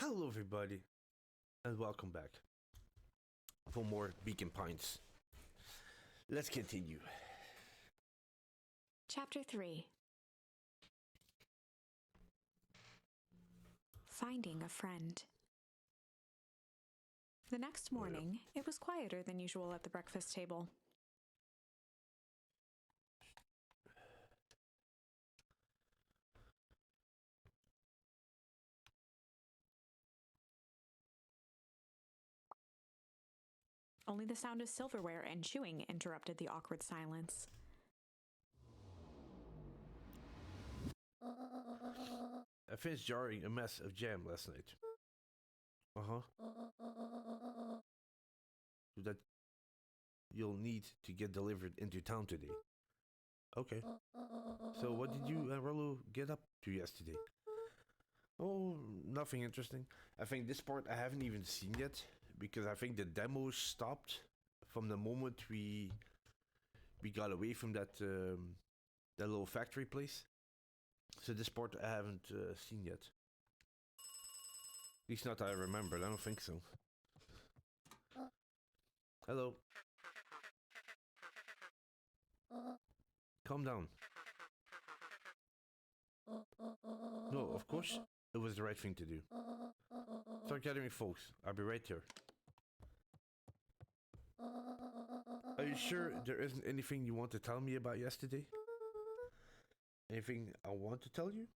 Hello, everybody, and welcome back for more Beacon Pines. Let's continue. Chapter 3. Finding a Friend. The next morning, it was quieter than usual at the breakfast table. Only the sound of silverware and chewing interrupted the awkward silence. I finished jarring a mess of jam last night. So that you'll need to get delivered into town today. Okay. So what did you and Rollo get up to yesterday? Oh, nothing interesting. I think this part I haven't even seen yet because I think the demo stopped from the moment we got away from that little factory place. So this part I haven't seen yet. At least not that I remembered. I don't think so. Hello. Calm down. No, of course it was the right thing to do. Start gathering folks. I'll be right here. Are you sure there isn't anything you want to tell me about yesterday? Anything I want to tell you?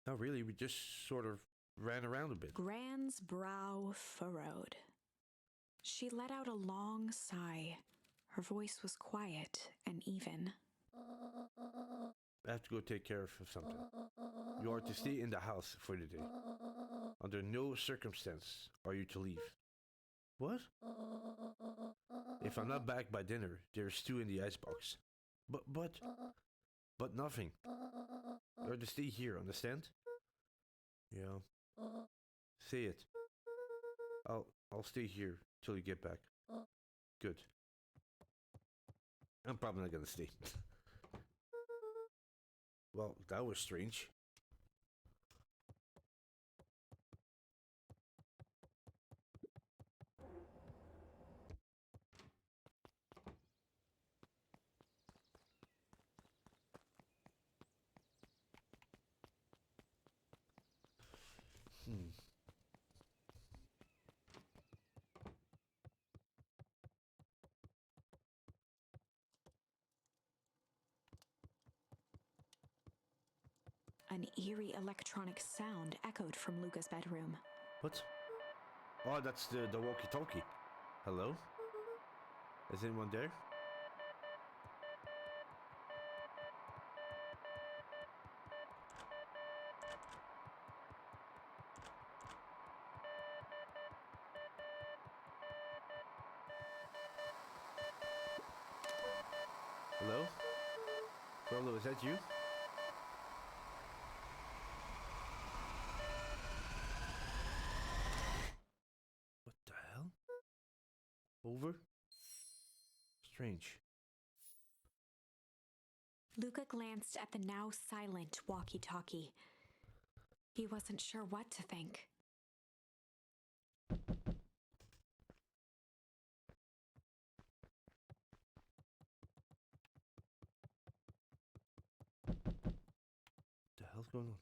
Not really, we just sort of ran around a bit. Gran's brow furrowed. She let out a long sigh. Her voice was quiet and even. I have to go take care of something. You are to stay in the house for the day. Under no circumstance are you to leave. What? If I'm not back by dinner, there's stew in the icebox. But nothing. You are to stay here, understand? Yeah. Say it. I'll stay here till you get back. Good. I'm probably not gonna stay. Well, that was strange. An eerie electronic sound echoed from Luca's bedroom. What? Oh, that's the walkie-talkie. Hello? Is anyone there? Hello? Rollo, is that you? What the hell? Over? Strange. Luca glanced at the now silent walkie-talkie. He wasn't sure what to think. What the hell's going on?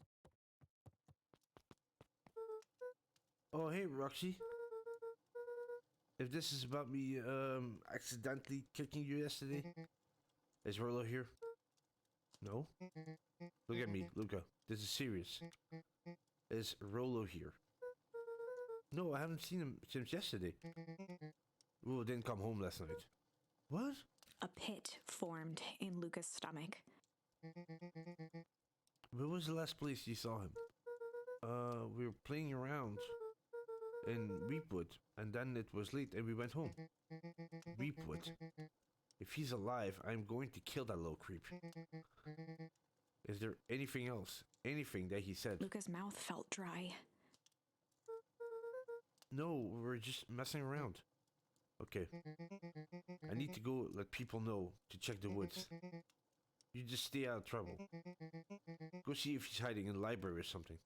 Oh, hey, Roxy. If this is about me accidentally kicking you yesterday, is Rollo here? No? Look at me, Luca. This is serious. Is Rollo here? No, I haven't seen him since yesterday. Rollo didn't come home last night. What? A pit formed in Luca's stomach. Where was the last place you saw him? We were playing around in Weepwood, and then it was late and we went home. Weepwood. If he's alive, I'm going to kill that little creep. Is there anything else? Anything that he said? Luca's mouth felt dry. No, we're just messing around. Okay. I need to go let people know to check the woods. You just stay out of trouble. Go see if he's hiding in the library or something.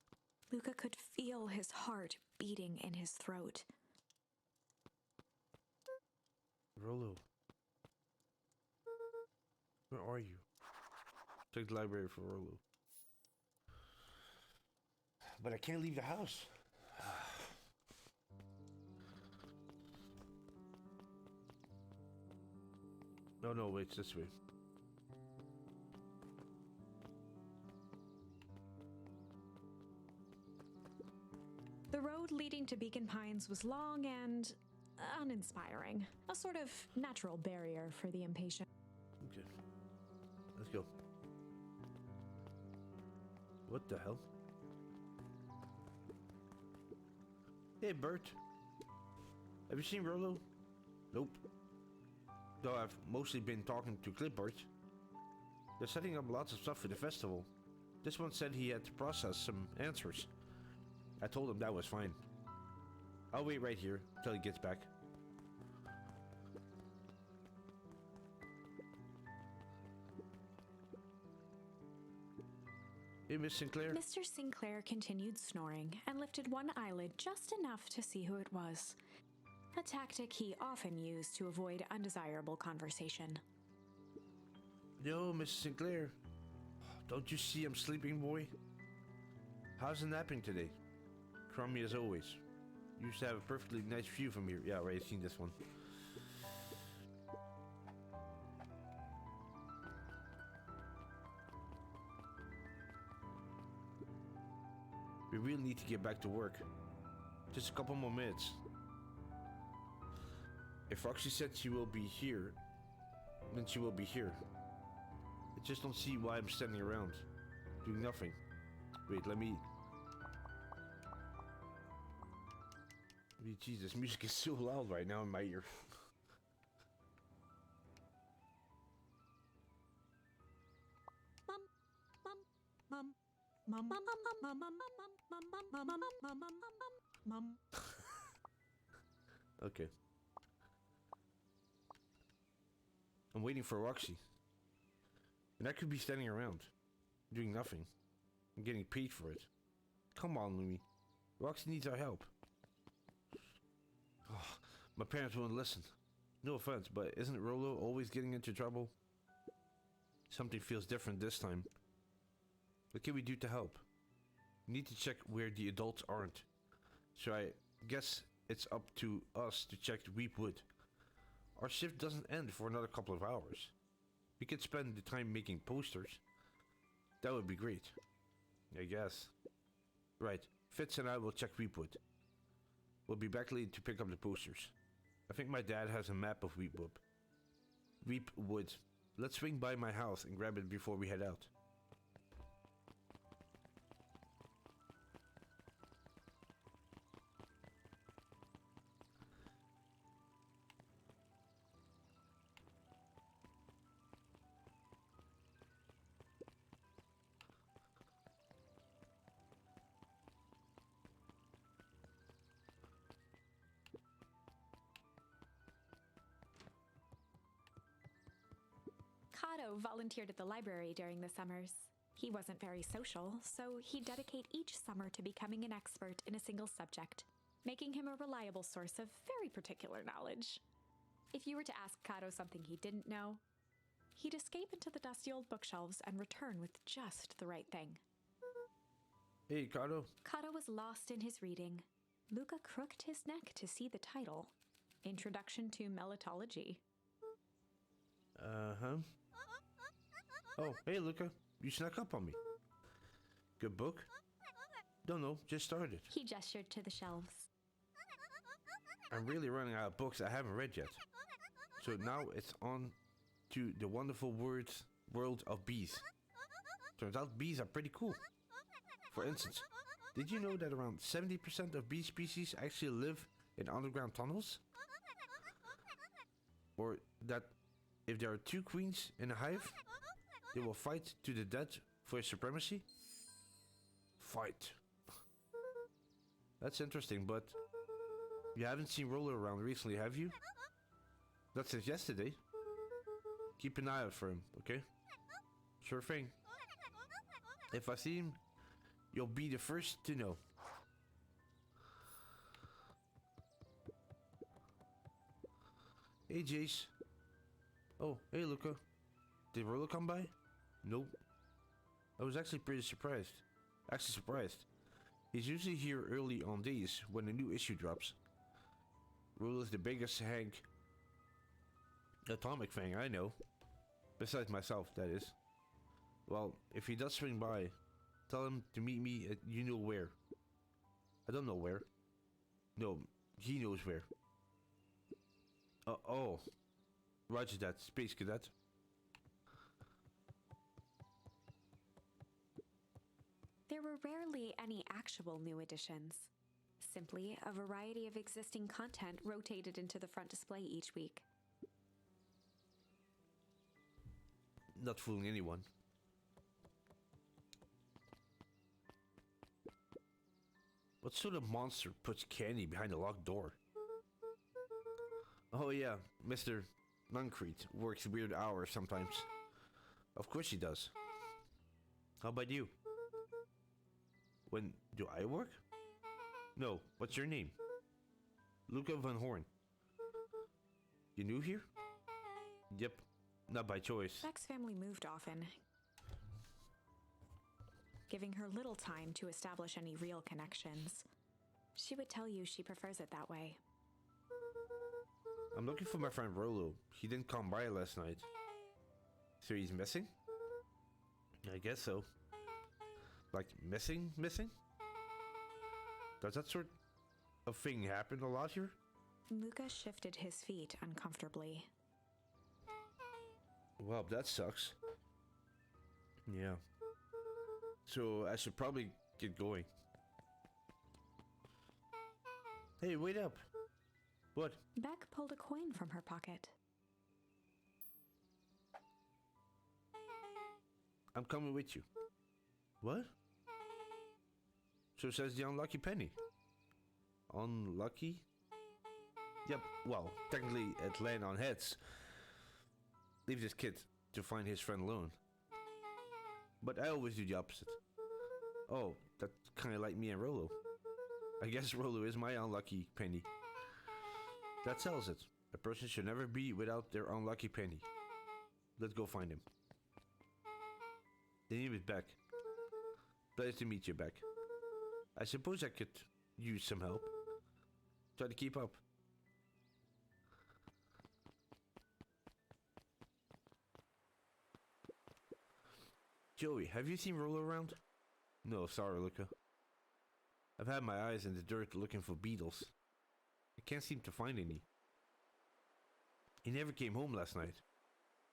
Luca could feel his heart beating in his throat. Rollo. Where are you? Check the library for Rollo. But I can't leave the house. No, wait, it's this way. The road leading to Beacon Pines was long and uninspiring, a sort of natural barrier for the impatient. Okay, let's go. What the hell? Hey, Bert. Have you seen Rollo? Nope. Though I've mostly been talking to clipboards. They're setting up lots of stuff for the festival. This one said he had to process some answers. I told him that was fine. I'll wait right here until he gets back. Hey, Miss Sinclair. Mr. Sinclair continued snoring and lifted one eyelid just enough to see who it was, a tactic he often used to avoid undesirable conversation. Yo, Miss Sinclair. Don't you see I'm sleeping, boy? How's the napping today? Crummy as always. Used to have a perfectly nice view from here. Yeah, right, I've seen this one. We really need to get back to work. Just a couple more minutes. If Roxy said she will be here, then she will be here. I just don't see why I'm standing around, doing nothing. Wait, let me... Jeez, this music is so loud right now in my ear. Okay. I'm waiting for Roxy. And I could be standing around, doing nothing. I'm getting paid for it. Come on, Louie. Roxy needs our help. Oh, my parents won't listen. No offense, but isn't Rollo always getting into trouble? Something feels different this time. What can we do to help? We need to check where the adults aren't. So I guess it's up to us to check Weepwood. Our shift doesn't end for another couple of hours. We could spend the time making posters. That would be great. I guess. Right, Fitz and I will check Weepwood. We'll be back late to pick up the posters. I think my dad has a map of Weepwood. Weepwood. Let's swing by my house and grab it before we head out. Kato volunteered at the library during the summers. He wasn't very social, so he'd dedicate each summer to becoming an expert in a single subject, making him a reliable source of very particular knowledge. If you were to ask Kato something he didn't know, he'd escape into the dusty old bookshelves and return with just the right thing. Hey, Kato. Kato was lost in his reading. Luca crooked his neck to see the title, Introduction to Melitology. Uh-huh. Oh, hey, Luca. You snuck up on me. Good book? Don't know, just started. He gestured to the shelves. I'm really running out of books I haven't read yet. So now it's on to the wonderful world of bees. Turns out bees are pretty cool. For instance, did you know that around 70% of bee species actually live in underground tunnels? Or that if there are two queens in a hive, they will fight to the death for supremacy? Fight. That's interesting, but you haven't seen Roller around recently, have you? Not since yesterday. Keep an eye out for him, okay? Sure thing. If I see him, You'll be the first to know. Hey, Jace. Oh, hey, Luca. Did Rolo come by? Nope. I was actually pretty surprised. He's usually here early on days when a new issue drops. Rolo's the biggest Hank Atomic fan I know. Besides myself, that is. Well, if he does swing by, tell him to meet me at you know where. I don't know where. No, he knows where. Oh. Roger that, Space Cadet. There were rarely any actual new additions. Simply a variety of existing content rotated into the front display each week. Not fooling anyone. What sort of monster puts candy behind a locked door? Oh yeah, Mr. Nuncrete works weird hours sometimes. Of course he does. How about you? When do I work? No, what's your name? Luca Van Horn. You new here? Yep, not by choice. Beck's family moved often, giving her little time to establish any real connections. She would tell you she prefers it that way. I'm looking for my friend Rolo. He didn't come by last night. So he's missing? I guess so. Like missing? Does that sort of thing happen a lot here? Luca shifted his feet uncomfortably. Well, that sucks. Yeah. So I should probably get going. Hey, wait up. What? Beck pulled a coin from her pocket. I'm coming with you. What? So says the unlucky penny. Unlucky? Yep, well, technically it landed on heads. Leave this kid to find his friend alone. But I always do the opposite. Oh, that's kinda like me and Rolo. I guess Rolo is my unlucky penny. That sells it. A person should never be without their unlucky penny. Let's go find him. The name is Beck. Pleased to meet you, Beck. I suppose I could use some help. Try to keep up. Joey, have you seen Rolo around? No, sorry, Luca. I've had my eyes in the dirt looking for beetles. I can't seem to find any. He never came home last night.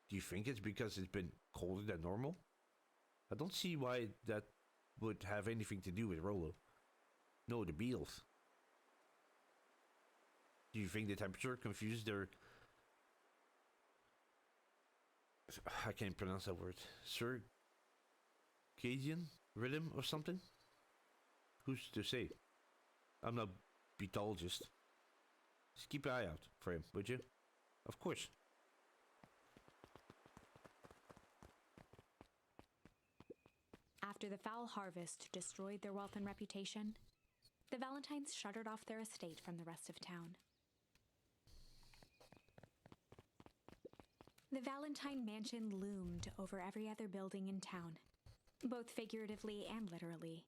Do you think it's because it's been colder than normal? I don't see why that would have anything to do with Rolo. No, the beetles. Do you think the temperature confused their... I can't pronounce that word. Circadian rhythm or something? Who's to say? I'm not a betologist. Just keep an eye out for him, would you? Of course. After the foul harvest destroyed their wealth and reputation, the Valentines shuttered off their estate from the rest of town. The Valentine mansion loomed over every other building in town, both figuratively and literally.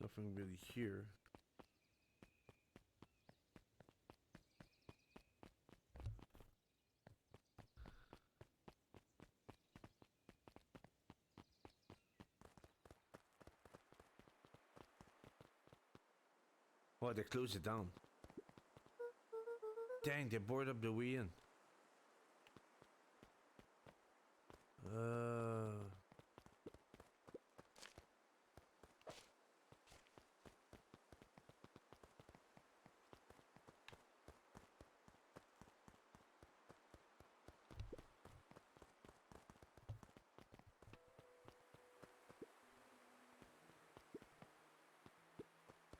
There's nothing really here. Oh, they closed it down. Dang, they boarded up the way in.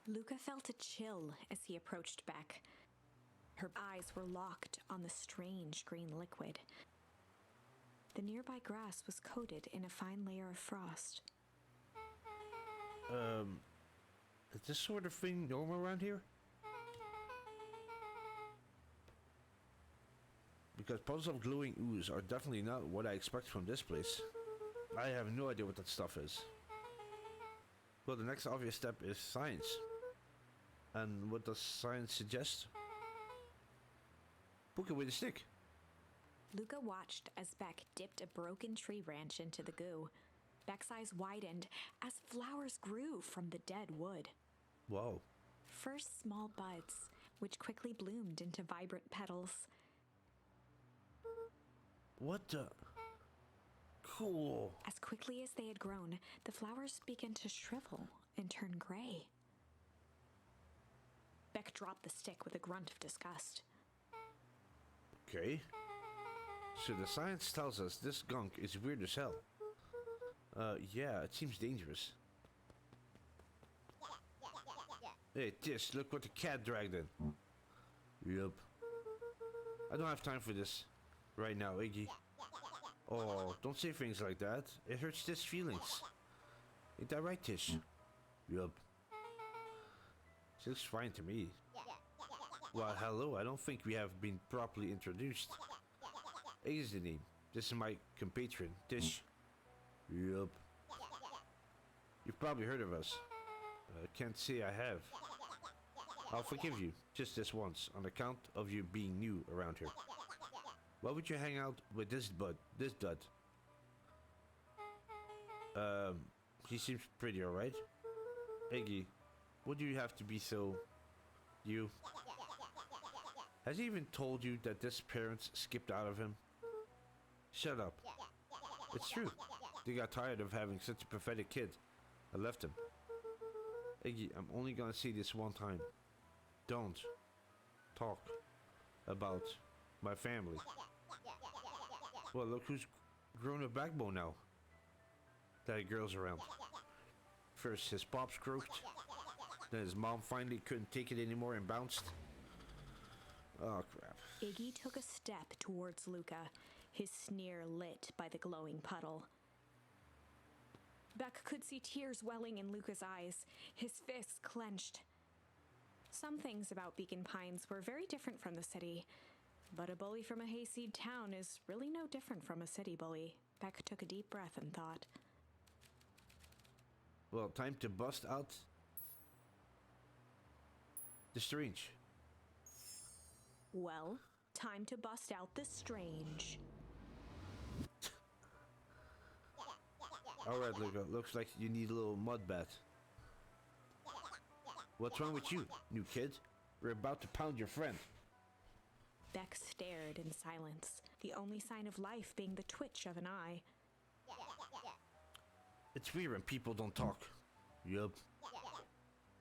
Luca felt a chill as he approached Beck. Her eyes were locked on the strange green liquid. The nearby grass was coated in a fine layer of frost. Is this sort of thing normal around here? Because puddles of glowing ooze are definitely not what I expect from this place. I have no idea what that stuff is. Well, the next obvious step is science. And what does science suggest? Book it with a stick. Luca watched as Beck dipped a broken tree branch into the goo. Beck's eyes widened as flowers grew from the dead wood. Wow. First small buds, which quickly bloomed into vibrant petals. What the? Cool. As quickly as they had grown, the flowers began to shrivel and turn gray. Beck dropped the stick with a grunt of disgust. Okay. So the science tells us this gunk is weird as hell. Yeah, it seems dangerous. Hey, Tish, look what the cat dragged in. Yup. I don't have time for this right now, Iggy. Oh, don't say things like that. It hurts Tish's feelings. Ain't that right, Tish? Yup. She looks fine to me. Well, hello, I don't think we have been properly introduced. Iggy's the name. This is my compatriot, Tish. Yup. You've probably heard of us. Can't say I have. I'll forgive you, just this once, on account of you being new around here. Why would you hang out with this dud? He seems pretty alright. Iggy, would you have to be so... you? Has he even told you that his parents skipped out of him? Shut up. It's true. They got tired of having such a pathetic kid. I left him. Iggy, I'm only gonna say this one time. Don't talk about my family. Well, look who's grown a backbone now. That girl's around. First his pops croaked, then his mom finally couldn't take it anymore and bounced. Oh crap. Iggy took a step towards Luca, his sneer lit by the glowing puddle. Beck could see tears welling in Luca's eyes, his fists clenched. Some things about Beacon Pines were very different from the city, but a bully from a hayseed town is really no different from a city bully. Beck took a deep breath and thought. Well, time to bust out the strange. Well, time to bust out the strange. Alright, Luca, looks like you need a little mud bath. What's wrong with you, new kid? We're about to pound your friend. Beck stared in silence, the only sign of life being the twitch of an eye. It's weird when people don't talk. Yup.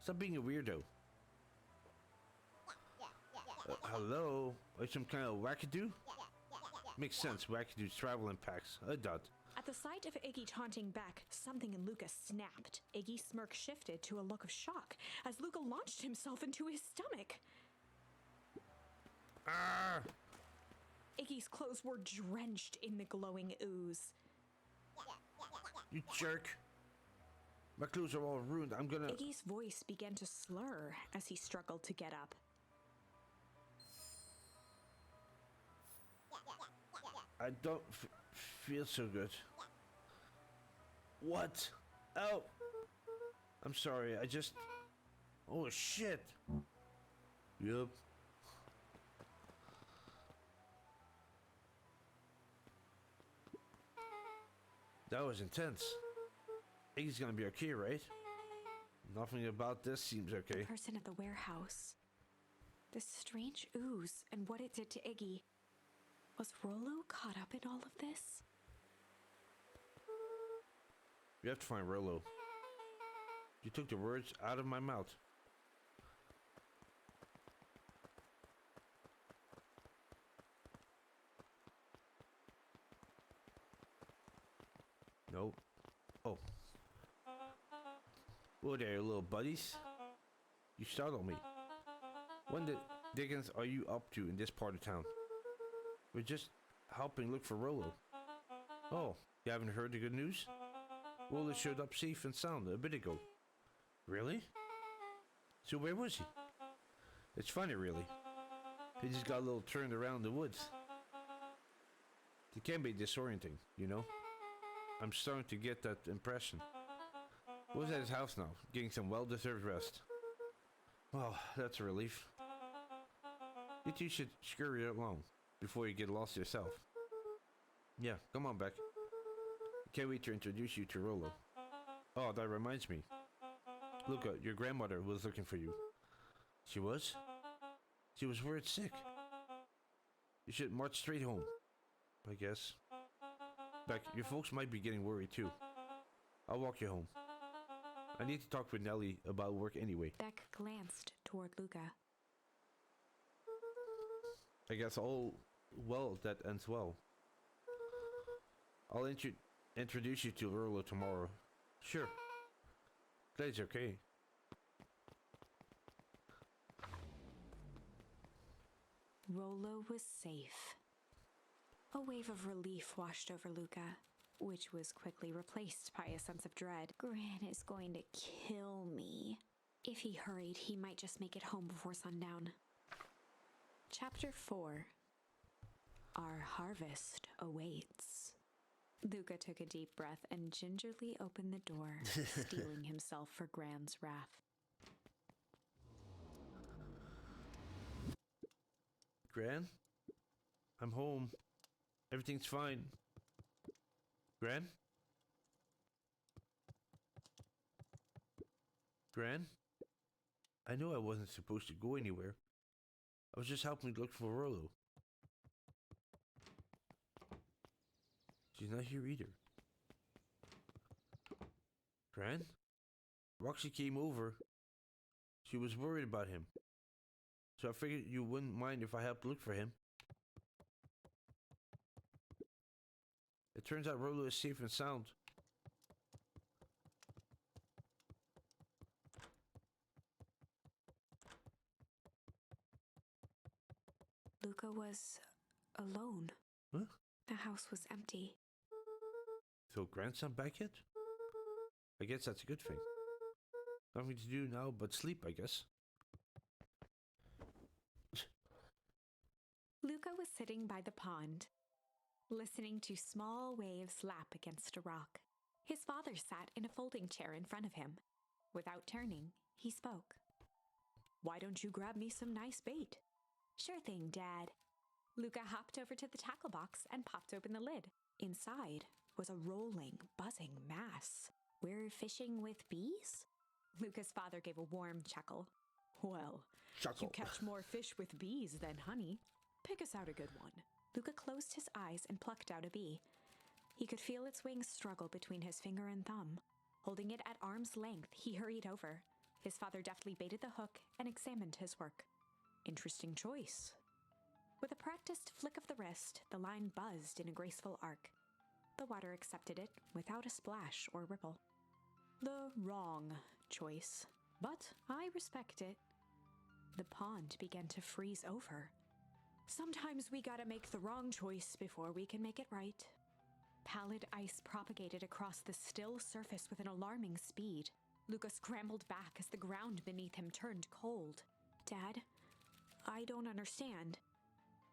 Stop being a weirdo. Hello? Are you some kind of wackadoo? Makes sense, wackadoos travel in packs. A dot. At the sight of Iggy taunting Beck, something in Luca snapped. Iggy's smirk shifted to a look of shock as Luca launched himself into his stomach. Ah! Iggy's clothes were drenched in the glowing ooze. You jerk. My clothes are all ruined. I'm gonna... Iggy's voice began to slur as he struggled to get up. I don't feel so good. What? Oh! I'm sorry, I just... Oh shit! Yup. That was intense. Iggy's gonna be okay, right? Nothing about this seems okay. The person at the warehouse. This strange ooze and what it did to Iggy. Was Rollo caught up in all of this? We have to find Rollo. You took the words out of my mouth. Nope. Oh. Whoa there, little buddies. You startled me. What the dickens are you up to in this part of town? We're just helping look for Rollo. Oh, you haven't heard the good news? Rollo showed up safe and sound a bit ago. Really? So where was he? It's funny, really. He just got a little turned around the woods. It can be disorienting, you know? I'm starting to get that impression. Was at his house now, getting some well-deserved rest. Well, that's a relief. You two should scurry along before you get lost yourself. Yeah, come on, Beck. Can't wait to introduce you to Rollo. Oh, that reminds me. Luca, your grandmother was looking for you. She was? She was worried sick. You should march straight home, I guess. Beck, your folks might be getting worried too. I'll walk you home. I need to talk with Nellie about work anyway. Beck glanced toward Luca. I guess all well that ends well. I'll introduce you to Rollo tomorrow. Sure. That's okay. Rollo was safe. A wave of relief washed over Luca, which was quickly replaced by a sense of dread. Gran is going to kill me. If he hurried, he might just make it home before sundown. Chapter 4. Our harvest awaits. Luca took a deep breath and gingerly opened the door, steeling himself for Gran's wrath. Gran? I'm home. Everything's fine. Gran? Gran? I know I wasn't supposed to go anywhere. I was just helping look for Rollo. She's not here either. Gran? Roxy came over. She was worried about him. So I figured you wouldn't mind if I helped look for him. It turns out Rollo is safe and sound. Luca was alone. Huh? The house was empty. So grandson back yet? I guess that's a good thing. Nothing to do now but sleep, I guess. Luca was sitting by the pond, listening to small waves lap against a rock. His father sat in a folding chair in front of him. Without turning, he spoke. "Why don't you grab me some nice bait?" "Sure thing, Dad." Luca hopped over to the tackle box and popped open the lid. Inside was a rolling, buzzing mass. "We're fishing with bees?" Luca's father gave a warm chuckle. "Well, Chuckle. you catch more fish with bees than honey. Pick us out a good one." Luca closed his eyes and plucked out a bee. He could feel its wings struggle between his finger and thumb. Holding it at arm's length, he hurried over. His father deftly baited the hook and examined his work. "Interesting choice." With a practiced flick of the wrist, the line buzzed in a graceful arc. The water accepted it without a splash or ripple. "The wrong choice, but I respect it." The pond began to freeze over. "Sometimes we gotta make the wrong choice before we can make it right." Pallid ice propagated across the still surface with an alarming speed. Luca scrambled back as the ground beneath him turned cold. "Dad, I don't understand."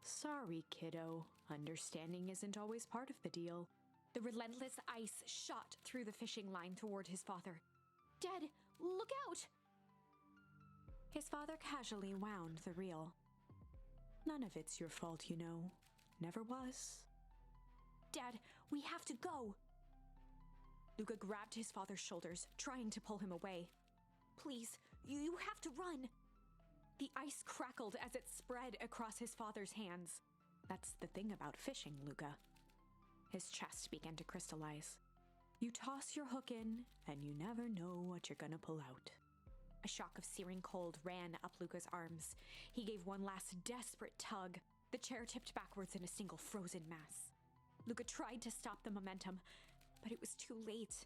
"Sorry, kiddo. Understanding isn't always part of the deal." The relentless ice shot through the fishing line toward his father. "Dad, look out!" His father casually wound the reel. "None of it's your fault, you know. Never was." "Dad, we have to go!" Luca grabbed his father's shoulders, trying to pull him away. "Please, you have to run!" The ice crackled as it spread across his father's hands. "That's the thing about fishing, Luca." His chest began to crystallize. "You toss your hook in, and you never know what you're gonna pull out." A shock of searing cold ran up Luca's arms. He gave one last desperate tug. The chair tipped backwards in a single frozen mass. Luca tried to stop the momentum, but it was too late.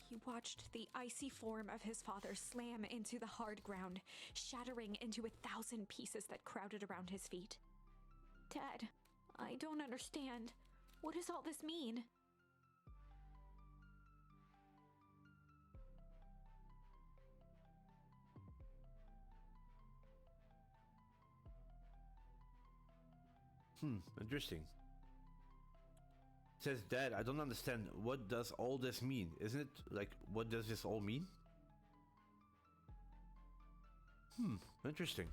He watched the icy form of his father slam into the hard ground, shattering into 1,000 pieces that crowded around his feet. Dad, I don't understand. What does all this mean? Interesting. Says, Dad, I don't understand. What does all this mean? Isn't it like, what does this all mean? Interesting.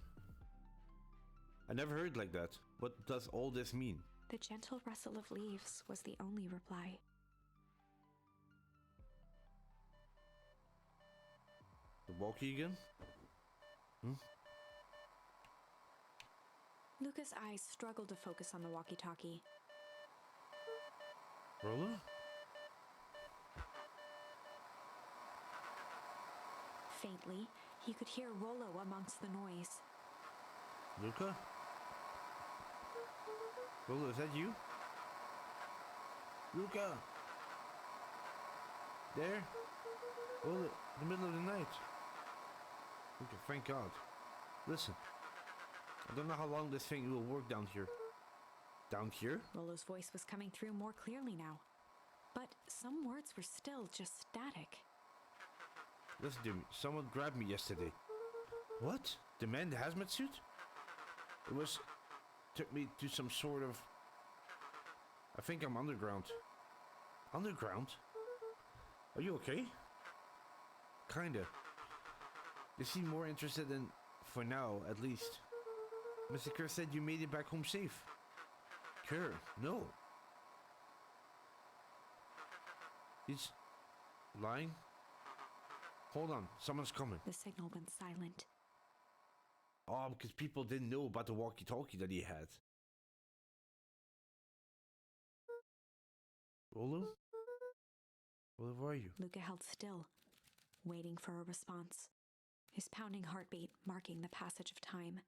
I never heard like that. What does all this mean? The gentle rustle of leaves was the only reply. The walkie again? Luca's eyes struggled to focus on the walkie-talkie. Rollo? Faintly, he could hear Rollo amongst the noise. Luca? Rollo, is that you? Luca! There? Rollo, in the middle of the night. Okay, thank God. Listen, I don't know how long this thing will work down here. Down here? Rollo's voice was coming through more clearly now, but some words were still just static. Listen to me, someone grabbed me yesterday. What? The man in the hazmat suit? Took me to some sort of... I think I'm underground. Underground? Are you okay? Kinda. They seem more interested in, for now at least. Mr. Kerr said you made it back home safe. Kerr, no. He's lying? Hold on, someone's coming. The signal went silent. Oh, because people didn't know about the walkie-talkie that he had. Rollo? Rollo, where are you? Luca held still, waiting for a response, his pounding heartbeat marking the passage of time.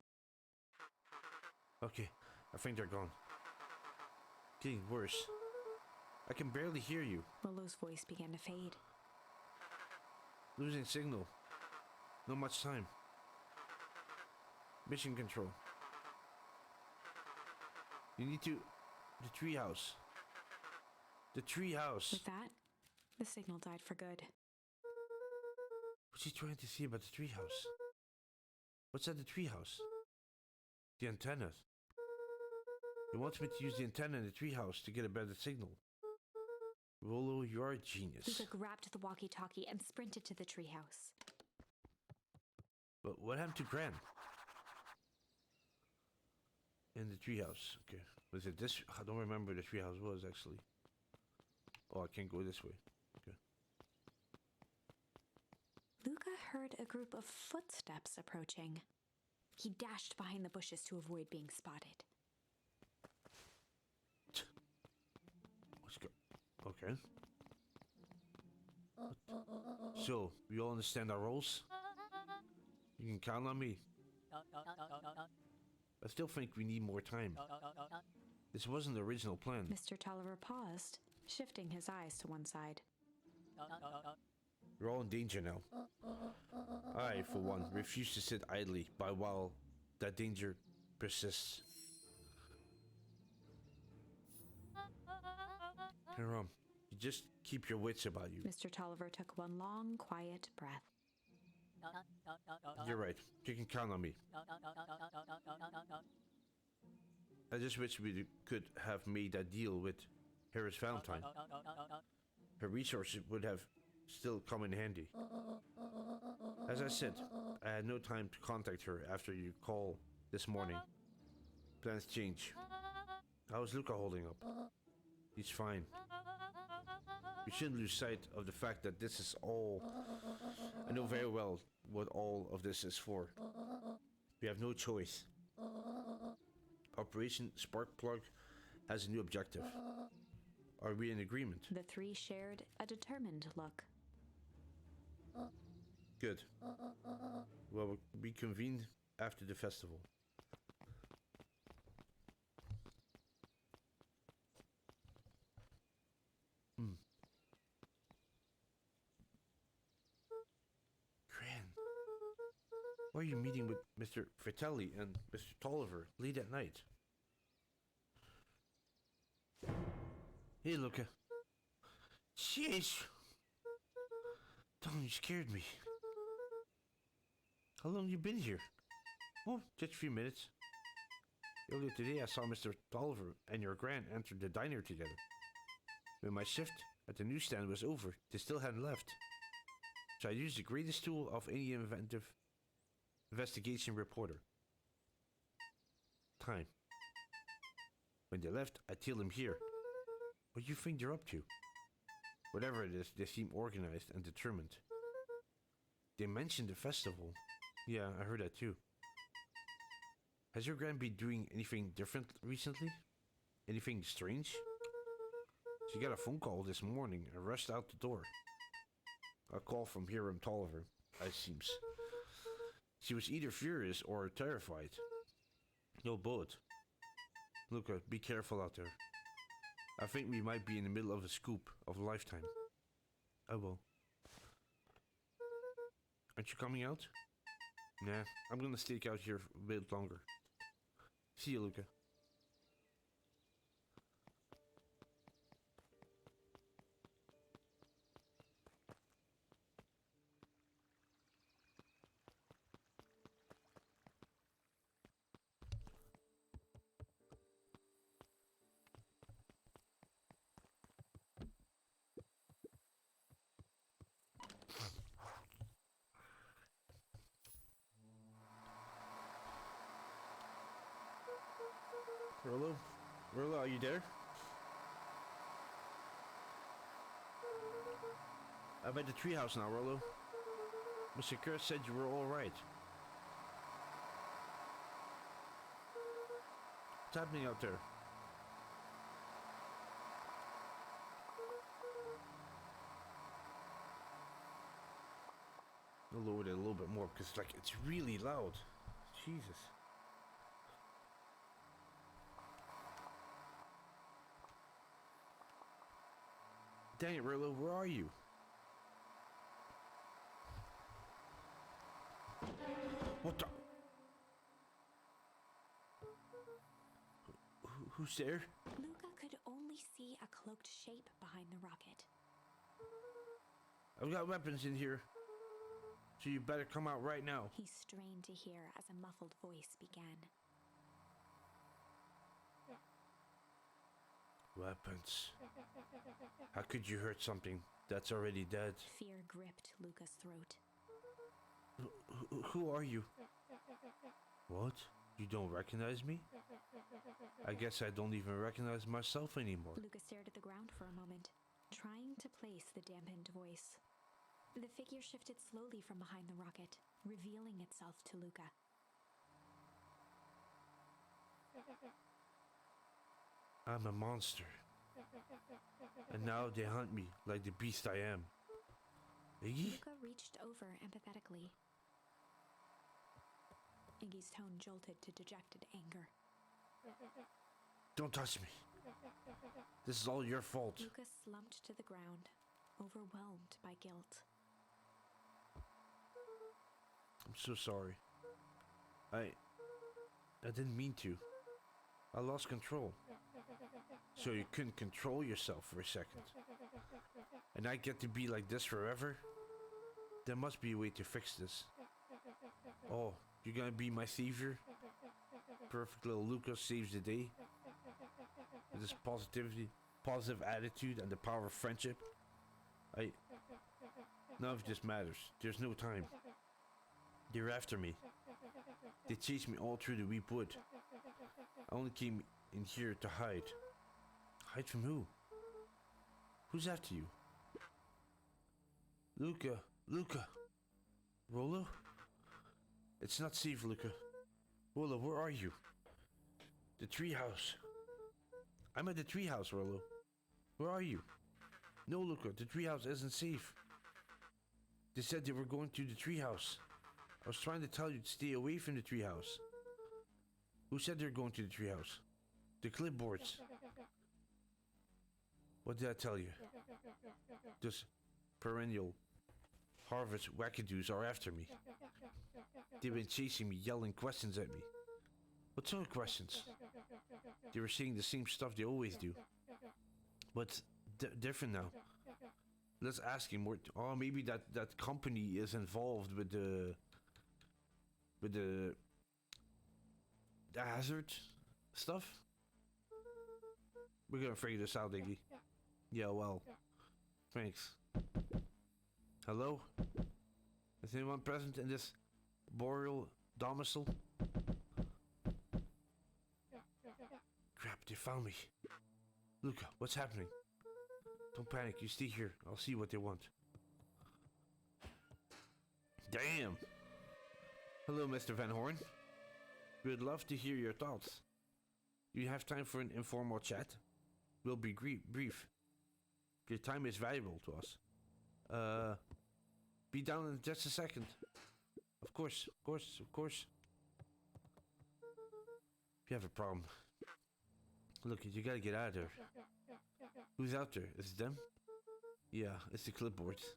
Okay, I think they're gone. Getting worse. I can barely hear you. Rollo's voice began to fade. Losing signal. Not much time. Mission control. You need to... The treehouse. The treehouse. With that, the signal died for good. What's he trying to see about the treehouse? What's at the treehouse? The antennas. He wants me to use the antenna in the treehouse to get a better signal. Rollo, you're a genius. Luca grabbed the walkie-talkie and sprinted to the treehouse. But what happened to Gran? In the treehouse. Okay. Was it this? I don't remember where the treehouse was actually. Oh, I can't go this way. Okay. Luca heard a group of footsteps approaching. He dashed behind the bushes to avoid being spotted. Let's go. Okay. So, we all understand our roles? You can count on me. I still think we need more time. This wasn't the original plan. Mr. Tolliver paused, shifting his eyes to one side. We're all in danger now. I, for one, refuse to sit idly by while that danger persists. Hiram, you just keep your wits about you. Mr. Tolliver took one long, quiet breath. You're right. You can count on me. I just wish we could have made that deal with Harris Valentine. Her resources would have still come in handy. As I said, I had no time to contact her after your call this morning. Plans change. How's Luca holding up? He's fine. We shouldn't lose sight of the fact that this is all... I know very well what all of this is for. We have no choice. Operation Sparkplug has a new objective. Are we in agreement? The three shared a determined look. Good. Well, we convene after the festival. are you meeting with Mr. Fratelli and Mr. Tolliver late at night? Hey, Luca. Jeez. Tom, you scared me. How long you been here? Oh, just a few minutes. Earlier today, I saw Mr. Tolliver and your Gran enter the diner together. When my shift at the newsstand was over, they still hadn't left. So I used the greatest tool of any inventive investigation reporter. Time. When they left, I tailed them here. What do you think they're up to? Whatever it is, they seem organized and determined. They mentioned the festival. Yeah, I heard that too. Has your Gran been doing anything different recently? Anything strange? She got a phone call this morning and rushed out the door. A call from Hiram Tolliver, it seems. She was either furious or terrified. No, both. Luca, be careful out there. I think we might be in the middle of a scoop of a lifetime. I will. Aren't you coming out? Nah, I'm gonna stake out here a bit longer. See you, Luca. Rollo? Rollo, are you there? I'm at the treehouse now, Rollo. Mr. Kurtz said you were all right. What's happening out there? I'll lower it a little bit more because it's really loud. Jesus. Dang it, Rillo, where are you? What the? Who's there? Luca could only see a cloaked shape behind the rocket. I've got weapons in here, so you better come out right now. He strained to hear as a muffled voice began. Weapons. How could you hurt something that's already dead? Fear gripped Luca's throat. Who are you? What? You don't recognize me? I guess I don't even recognize myself anymore. Luca stared at the ground for a moment, trying to place the dampened voice. The figure shifted slowly from behind the rocket, revealing itself to Luca. I'm a monster. And now they hunt me like the beast I am. Iggy? Luca reached over empathetically. Iggy's tone jolted to dejected anger. Don't touch me. This is all your fault. Luca slumped to the ground, overwhelmed by guilt. I'm so sorry. I didn't mean to. I lost control. So you couldn't control yourself for a second. And I get to be like this forever? There must be a way to fix this. Oh, you're gonna be my savior? Perfect little Luca saves the day? With this positive attitude and the power of friendship? None of this matters. There's no time. They're after me. They chased me all through the Weep Wood. I only came in here to hide. Hide from who? Who's after you? Luca. Rollo? It's not safe, Luca. Rollo, where are you? The treehouse. I'm at the treehouse, Rollo. Where are you? No, Luca, the treehouse isn't safe. They said they were going to the treehouse. I was trying to tell you to stay away from the treehouse. Who said they're going to the treehouse? The clipboards. What did I tell you? This perennial Harvard's wackadoos are after me. They've been chasing me, yelling questions at me. What sort of questions? They were saying the same stuff they always do. But different now. Let's ask him what. Oh, maybe that company is involved with the hazard stuff. We're gonna figure this out, Iggy. Yeah, well, thanks. Hello? Is anyone present in this boreal domicile? Crap, they found me. Luca, what's happening? Don't panic, you stay here. I'll see what they want. Damn! Hello, Mr. Van Horn. We'd love to hear your thoughts. Do you have time for an informal chat? We'll be brief. Your time is valuable to us. Be down in just a second. Of course. If you have a problem, look, you gotta get out of there. Who's out there? Is it them? Yeah, it's the clipboards.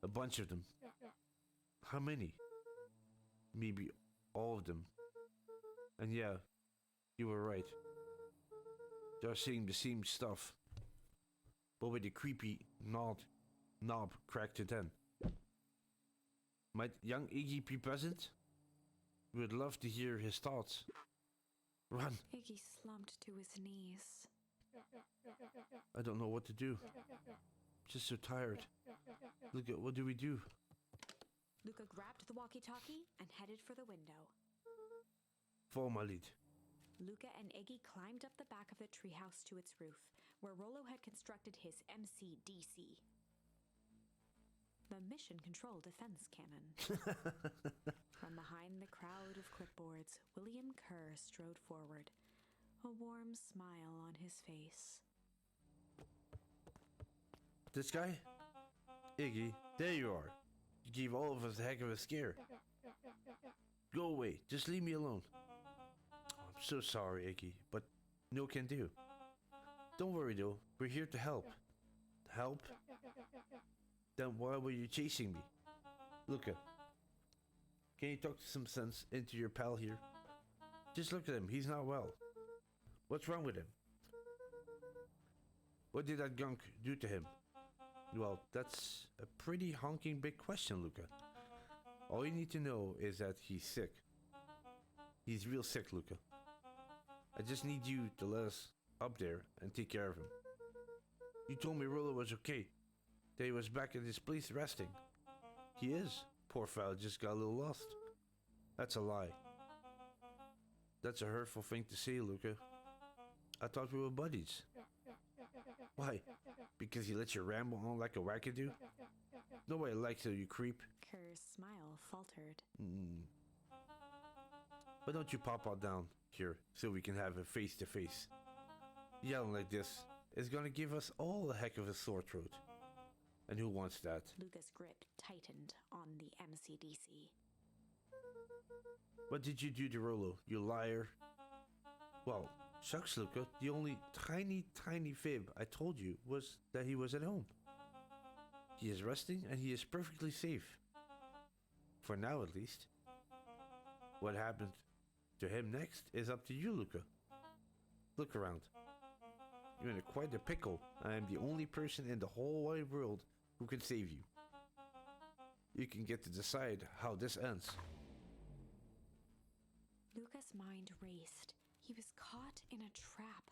A bunch of them. How many? Maybe all of them. And yeah, you were right. They're saying the same stuff, but with a creepy knob cracked it in. Might young Iggy be present? We would love to hear his thoughts. Run! Iggy slumped to his knees. I don't know what to do. Just so tired. Look at what do we do? Luca grabbed the walkie-talkie and headed for the window. Follow my lead. Luca and Iggy climbed up the back of the treehouse to its roof, where Rollo had constructed his MCDC. The Mission Control Defense Cannon. From behind the crowd of clipboards, William Kerr strode forward, a warm smile on his face. This guy? Iggy, there you are. You gave all of us a heck of a scare. Go away, just leave me alone. I'm so sorry, Iggy, but no can do. Don't worry though, we're here to help. Help? Then why were you chasing me? Luca, can you talk some sense into your pal here? Just look at him, he's not well. What's wrong with him? What did that gunk do to him? Well, that's a pretty honking big question, Luca. All you need to know is that he's sick. He's real sick, Luca. I just need you to let us up there and take care of him. You told me Rollo was okay, that he was back at his place resting. He is. Poor fellow just got a little lost. That's a lie. That's a hurtful thing to say, Luca. I thought we were buddies. Why? Because you let your ramble on like a wackadoo? Nobody likes it, you creep. Kerr's smile faltered. Why don't you pop on down here so we can have a face-to-face? Yelling like this is gonna give us all a heck of a sore throat. And who wants that? Luca's grip tightened on the MCDC. What did you do to Rollo, you liar? Well, shucks, Luca, the only tiny fib I told you was that he was at home. He is resting and he is perfectly safe. For now, at least. What happened to him next is up to you, Luca. Look around. You're in quite a pickle. I am the only person in the whole wide world who can save you. You can get to decide how this ends. Luca's mind raced. He was caught in a trap.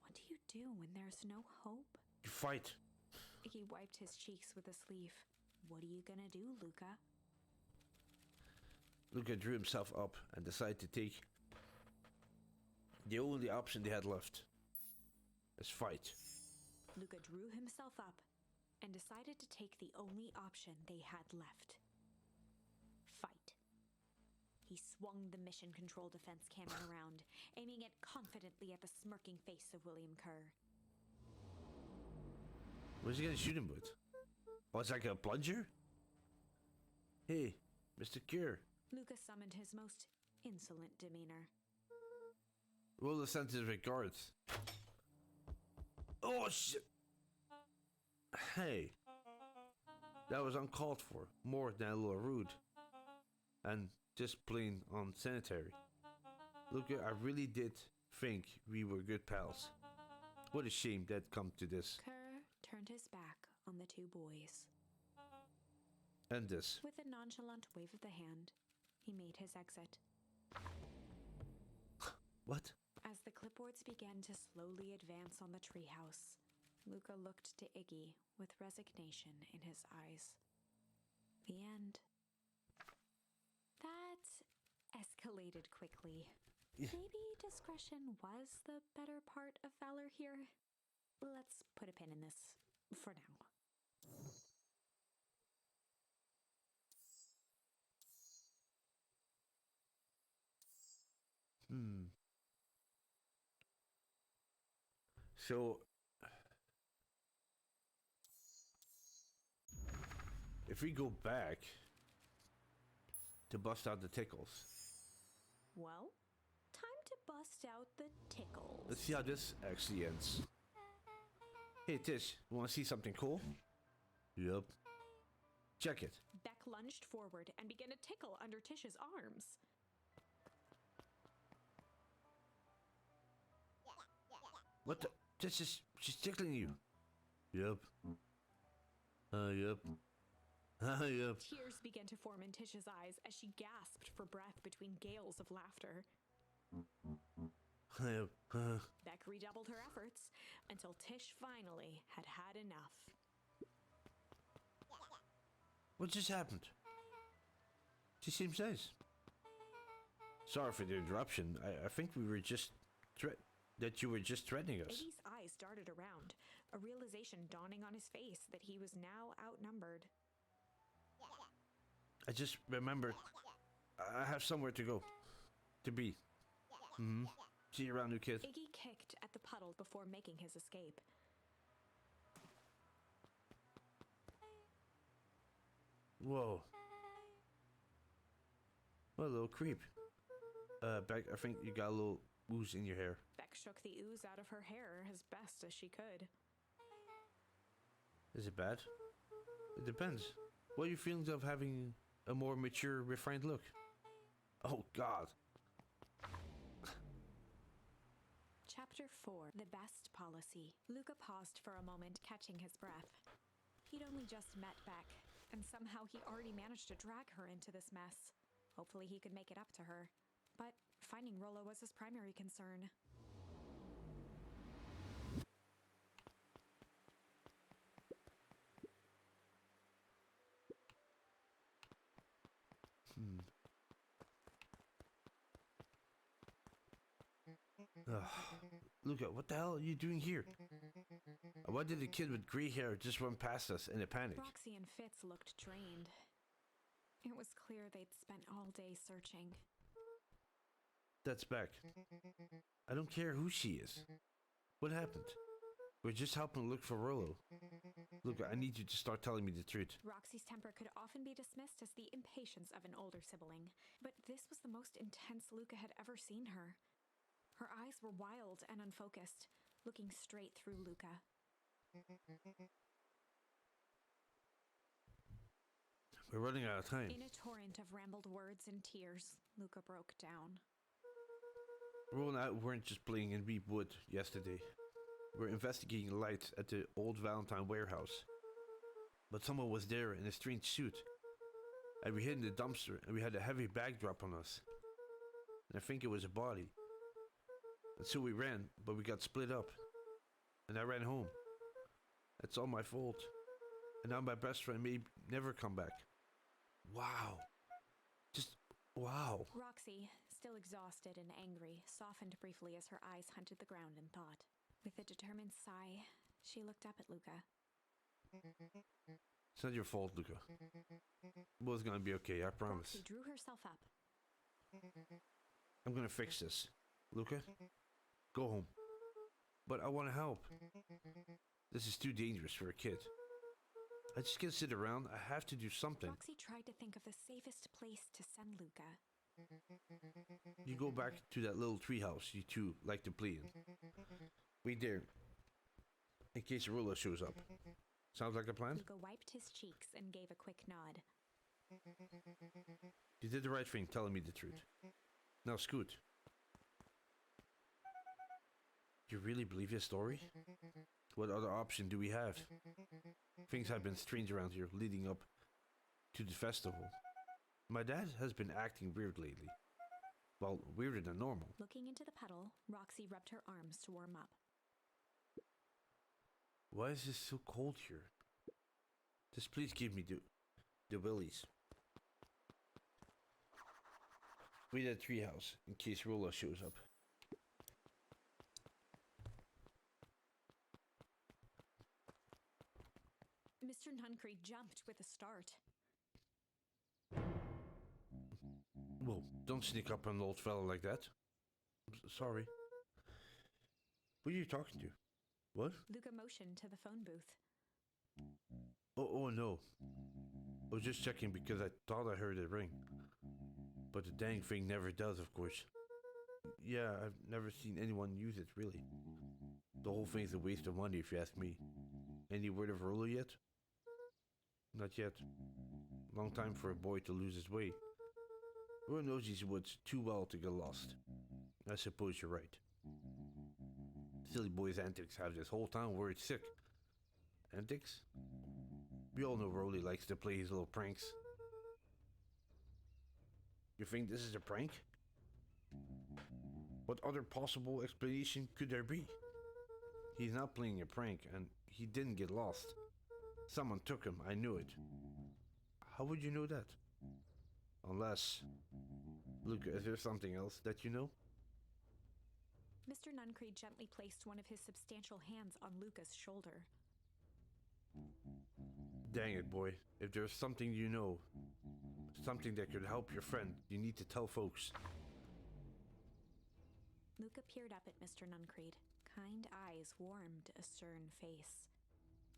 What do you do when there's no hope? You fight. He wiped his cheeks with a sleeve. What are you gonna do, Luca? Luca drew himself up and decided to take the only option they had left. Is fight. Luca drew himself up and decided to take the only option they had left. Fight. He swung the Mission Control Defense Cannon around, aiming it confidently at the smirking face of William Kerr. What's he gonna shoot him with? Oh, it's like a plunger? Hey, Mr. Kerr. Luca summoned his most insolent demeanor. Rollo sent his regards. Oh, shit. Hey. That was uncalled for, more than a little rude, and just plain unsanitary. Look, I really did think we were good pals. What a shame that come to this. Kerr turned his back on the two boys. And this. With a nonchalant wave of the hand, he made his exit. What? As the clipboards began to slowly advance on the treehouse, Luca looked to Iggy with resignation in his eyes. The end. That escalated quickly. Yeah. Maybe discretion was the better part of valor here. Let's put a pin in this for now. So, if we go back to bust out the tickles, Well, time to bust out the tickles. let's see how this actually ends. Hey Tish, wanna see something cool? Yup. Check it. Beck lunged forward and began to tickle under Tish's arms. What the? She's tickling you. Yup. Yup. Yup. Tears began to form in Tish's eyes as she gasped for breath between gales of laughter. Yup. Beck redoubled her efforts until Tish finally had had enough. What just happened? She seems nice. Sorry for the interruption. I think we were just that you were just threatening us. Iggy's eyes darted around, a realization dawning on his face that he was now outnumbered. I just remembered I have somewhere to go. To be. See you around, new kid. Iggy kicked at the puddle before making his escape. Whoa. What a little creep. Beck, I think you got a little ooze in your hair. Beck shook the ooze out of her hair as best as she could. Is it bad? It depends. What are your feelings of having a more mature, refined look? Oh, God. Chapter 4, The Best Policy. Luca paused for a moment, catching his breath. He'd only just met Beck, and somehow he already managed to drag her into this mess. Hopefully he could make it up to her. But finding Rollo was his primary concern. Luca, what the hell are you doing here? Why did the kid with gray hair just run past us in a panic? Roxy and Fitz looked drained. It was clear they'd spent all day searching. That's Beck. I don't care who she is. What happened? We're just helping look for Rollo. Look, I need you to start telling me the truth. Roxy's temper could often be dismissed as the impatience of an older sibling, but this was the most intense Luca had ever seen her. Her eyes were wild and unfocused, looking straight through Luca. We're running out of time. In a torrent of rambled words and tears, Luca broke down. Rollo and I weren't just playing in Weep Wood yesterday. We're investigating lights at the old Valentine warehouse. But someone was there in a strange suit. And we hid in the dumpster and we had a heavy bag drop on us. And I think it was a body. And so we ran, but we got split up. And I ran home. That's all my fault. And now my best friend may never come back. Wow. Just wow. Roxy, still exhausted and angry, softened briefly as her eyes hunted the ground in thought. With a determined sigh, she looked up at Luca. It's not your fault, Luca. Well, it's gonna be okay, I promise. Roxy drew herself up. I'm gonna fix this. Luca, go home. But I wanna help. This is too dangerous for a kid. I just can't sit around. I have to do something. Roxy tried to think of the safest place to send Luca. You go back to that little treehouse you two like to play in. Wait there. In case Rollo shows up. Sounds like a plan? Luca wiped his cheeks and gave a quick nod. You did the right thing telling me the truth. Now scoot. Do you really believe his story? What other option do we have? Things have been strange around here leading up to the festival. My dad has been acting weird lately. Well, weirder than normal. Looking into the puddle, Roxy rubbed her arms to warm up. Why is this so cold here? Just please give me the willies. Wait at the treehouse in case Rolla shows up. Mr. Nuncreed jumped with a start. Whoa, don't sneak up on an old fella like that. Sorry. Who are you talking to? What? Luca motioned to the phone booth. Oh no. I was just checking because I thought I heard it ring. But the dang thing never does, of course. Yeah, I've never seen anyone use it, really. The whole thing's a waste of money, if you ask me. Any word of Rollo yet? Not yet. Long time for a boy to lose his way. Everyone knows these woods too well to get lost. I suppose you're right. Silly boy's antics have this whole town worried sick. Antics? We all know Rolly likes to play his little pranks. You think this is a prank? What other possible explanation could there be? He's not playing a prank, and he didn't get lost. Someone took him, I knew it. How would you know that? Unless... Luca, is there something else that you know? Mr. Nuncreed gently placed one of his substantial hands on Luca's shoulder. Dang it, boy. If there's something you know, something that could help your friend, you need to tell folks. Luca peered up at Mr. Nuncreed. Kind eyes warmed a stern face.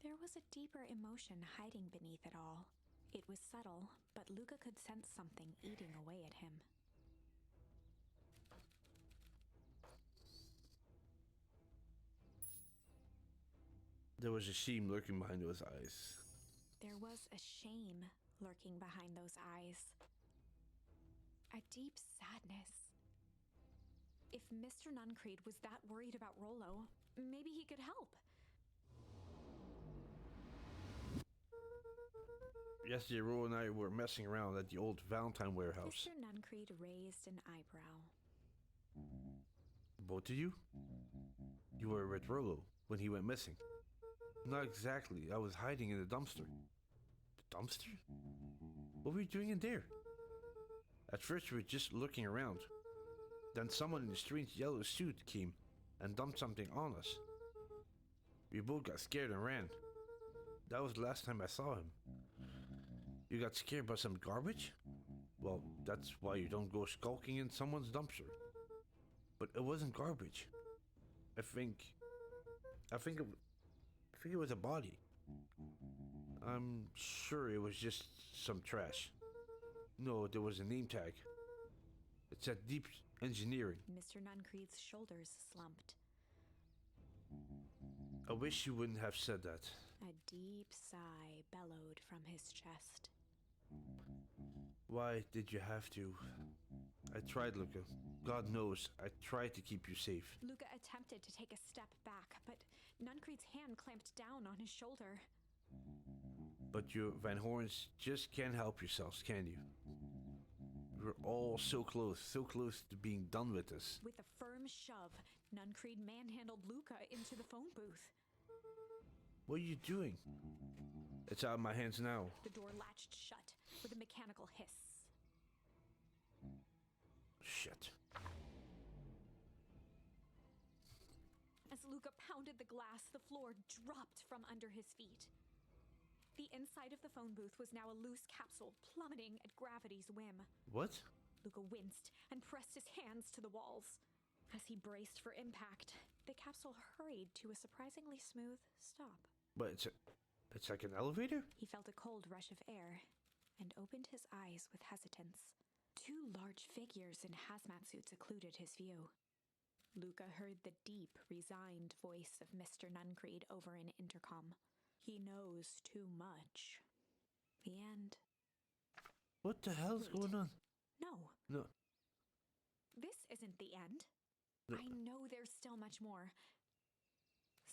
There was a deeper emotion hiding beneath it all. It was subtle, but Luca could sense something eating away at him. There was a shame lurking behind those eyes. There was a shame lurking behind those eyes. A deep sadness. If Mr. Nuncreed was that worried about Rollo, maybe he could help. Yesterday, Ro and I were messing around at the old Valentine warehouse. Mr. Nuncreed raised an eyebrow. Both of you? You were with Rollo when he went missing. Not exactly. I was hiding in the dumpster. The dumpster? What were you doing in there? At first, we were just looking around. Then someone in a strange yellow suit came and dumped something on us. We both got scared and ran. That was the last time I saw him. You got scared by some garbage? Well, that's why you don't go skulking in someone's dumpster. But it wasn't garbage. I think it was a body. I'm sure it was just some trash. No, there was a name tag. It said Deep Engineering. Mr. Nuncreed's shoulders slumped. I wish you wouldn't have said that. A deep sigh bellowed from his chest. Why did you have to? I tried, Luca. God knows, I tried to keep you safe. Luca attempted to take a step back, but Nuncreed's hand clamped down on his shoulder. But you Van Horns just can't help yourselves, can you? We're all so close to being done with this. With a firm shove, Nuncreed manhandled Luca into the phone booth. What are you doing? It's out of my hands now. The door latched shut with a mechanical hiss. Shit. As Luca pounded the glass, the floor dropped from under his feet. The inside of the phone booth was now a loose capsule plummeting at gravity's whim. What? Luca winced and pressed his hands to the walls. As he braced for impact, the capsule hurried to a surprisingly smooth stop. But it's like an elevator? He felt a cold rush of air and opened his eyes with hesitance. Two large figures in hazmat suits occluded his view. Luca heard the deep, resigned voice of Mr. Nuncreed over an intercom. He knows too much. The end. What the hell's Wait. going on? No, No. this isn't the end. No. I know there's still much more.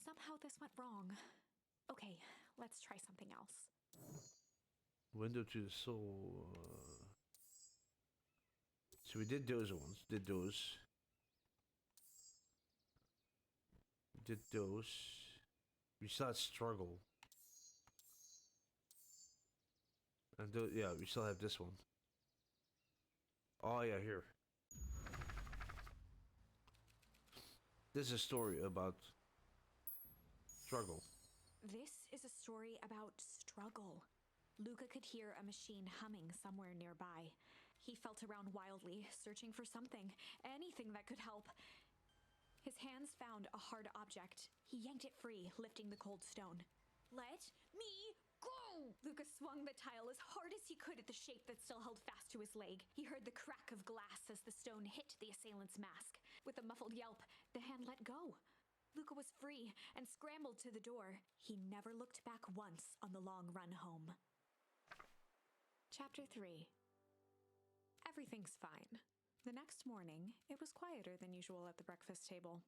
Somehow this went wrong. Okay, let's try something else. Window to the soul. So we did those ones. Did those. Did those. We still had struggle. And yeah, we still have this one. Oh yeah, here. This is a story about struggle. This is a story about struggle. Luca could hear a machine humming somewhere nearby. He felt around wildly, searching for something, anything that could help. His hands found a hard object. He yanked it free, lifting the cold stone. Let me go! Luca swung the tile as hard as he could at the shape that still held fast to his leg. He heard the crack of glass as the stone hit the assailant's mask. With a muffled yelp, the hand let go. Luca was free and scrambled to the door. He never looked back once on the long run home. Chapter 3. Everything's fine. The next morning, it was quieter than usual at the breakfast table.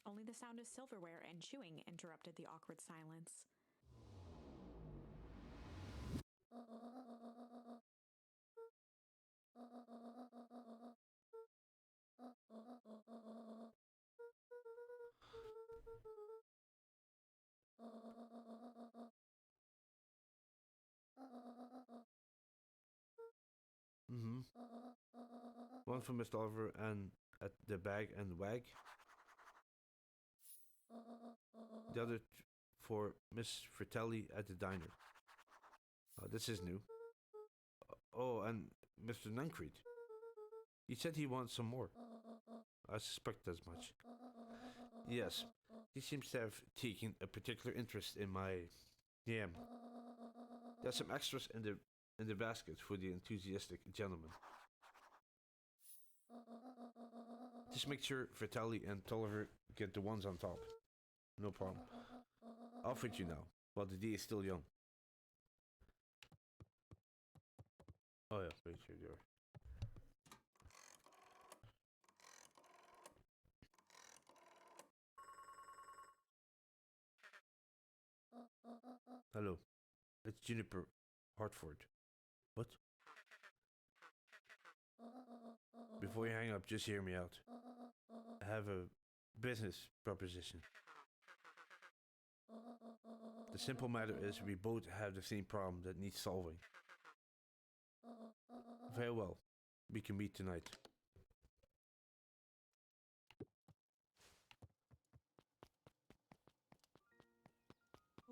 Only the sound of silverware and chewing interrupted the awkward silence. Mm-hmm. One for Mr. Oliver and at the bag and wag. The other for Miss Fratelli at the diner. This is new. Oh, and Mr. Nuncreed. He said he wants some more. I suspect as much. Yes, he seems to have taken a particular interest in my yam. There's some extras in the basket for the enthusiastic gentleman. Just make sure Fratelli and Tolliver get the ones on top. No problem. I'll feed you now, while the day is still young. Oh yeah, wait, here you are. Hello, it's Juniper Hartford. What? Before you hang up, just hear me out. I have a business proposition. The simple matter is we both have the same problem that needs solving. Very well. We can meet tonight.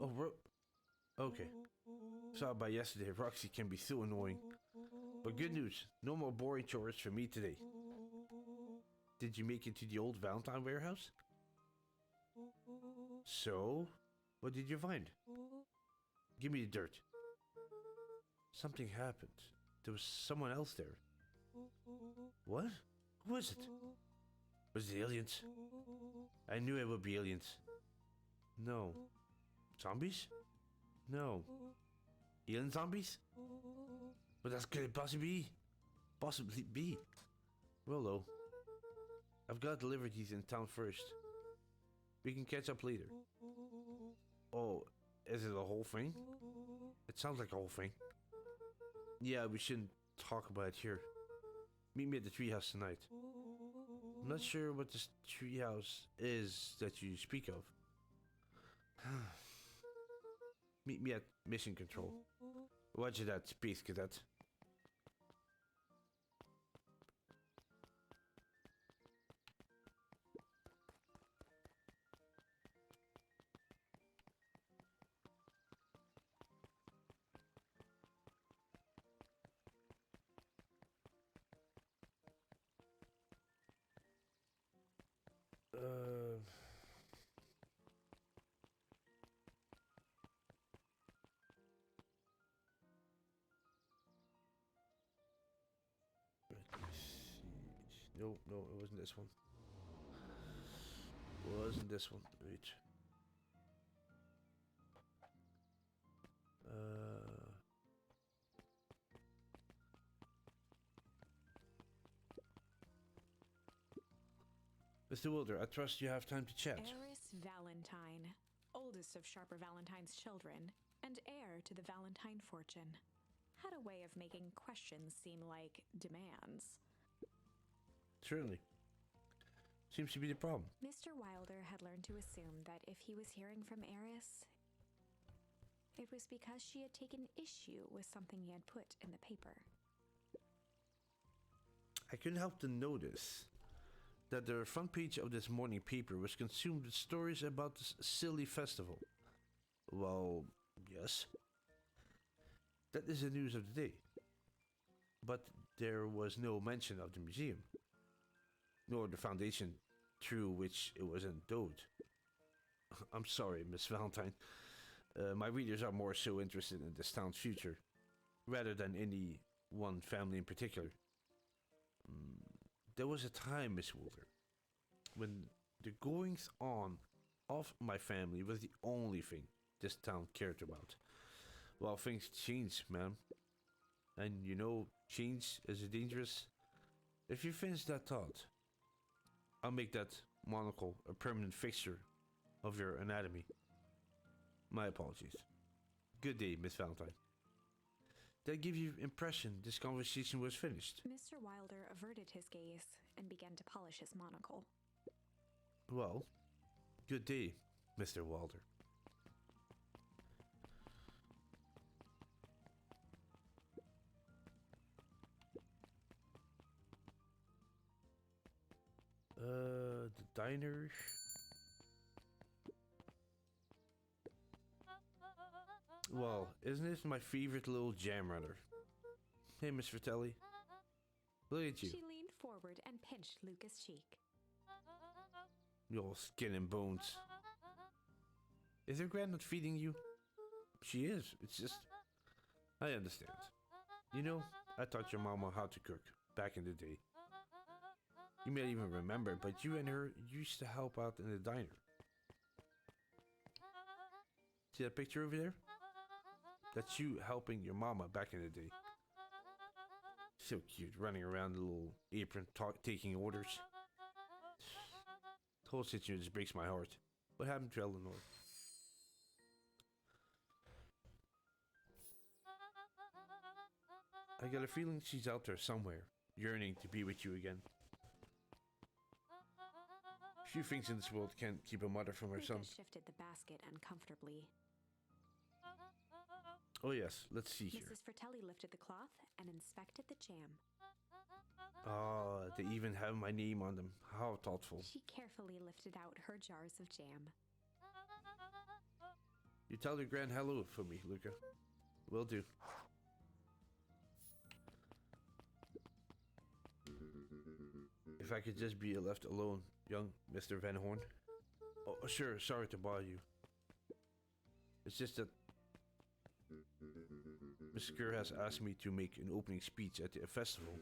Oh, okay. Saw by yesterday, Roxy can be so annoying. But good news, no more boring chores for me today. Did you make it to the old Valentine warehouse? So, what did you find? Give me the dirt. Something happened. There was someone else there. What? Who was it? Was it aliens? I knew it would be aliens. No. Zombies? No. Alien zombies? What else could it possibly be? Well, though. I've got to deliver these in town first. We can catch up later. Oh, is it a whole thing? It sounds like a whole thing. Yeah, we shouldn't talk about it here. Meet me at the treehouse tonight. I'm not sure what this treehouse is that you speak of. Meet me at Mission Control. Roger that, Space Cadet. No, it wasn't this one. Wasn't this one. Wait. Mr. Wilder, I trust you have time to chat. Eris Valentine, oldest of Sharper Valentine's children, and heir to the Valentine fortune, had a way of making questions seem like demands. Certainly. Seems to be the problem. Mr. Wilder had learned to assume that if he was hearing from Eris, it was because she had taken issue with something he had put in the paper. I couldn't help to notice that the front page of this morning paper was consumed with stories about this silly festival. Well, yes. That is the news of the day. But there was no mention of the museum, nor the foundation through which it was endowed. I'm sorry, Miss Valentine. My readers are more so interested in this town's future, rather than any one family in particular. There was a time, Miss Wilder, when the goings on of my family was the only thing this town cared about. Well, things change, ma'am. And you know, change is dangerous. If you finish that thought, I'll make that monocle a permanent fixture of your anatomy. My apologies. Good day, Miss Valentine. Did I give you the impression this conversation was finished? Mr. Wilder averted his gaze and began to polish his monocle. Well, good day, Mr. Wilder. The diner. Well, isn't this my favorite little jam runner? Hey, Miss Fratelli. Look at you. She leaned forward and pinched Luca's cheek. Your skin and bones. Is your grand not feeding you? She is. It's just... I understand. You know, I taught your mama how to cook back in the day. You may even remember, but you and her used to help out in the diner. See that picture over there? That's you helping your mama back in the day. So cute, running around the little apron, taking orders. The whole situation just breaks my heart. What happened to Eleanor? I got a feeling she's out there somewhere, yearning to be with you again. Few things in this world can't keep a mother from her Luca son. shifted the basket uncomfortably. Oh yes, let's see here. Mrs. Fratelli lifted the cloth and inspected the jam. Ah, they even have my name on them. How thoughtful. She carefully lifted out her jars of jam. You tell your grand hello for me, Luca. Will do. If I could just be left alone, young Mr. Van Horn. Oh, sure, sorry to bother you. It's just that Miss Kerr has asked me to make an opening speech at the festival.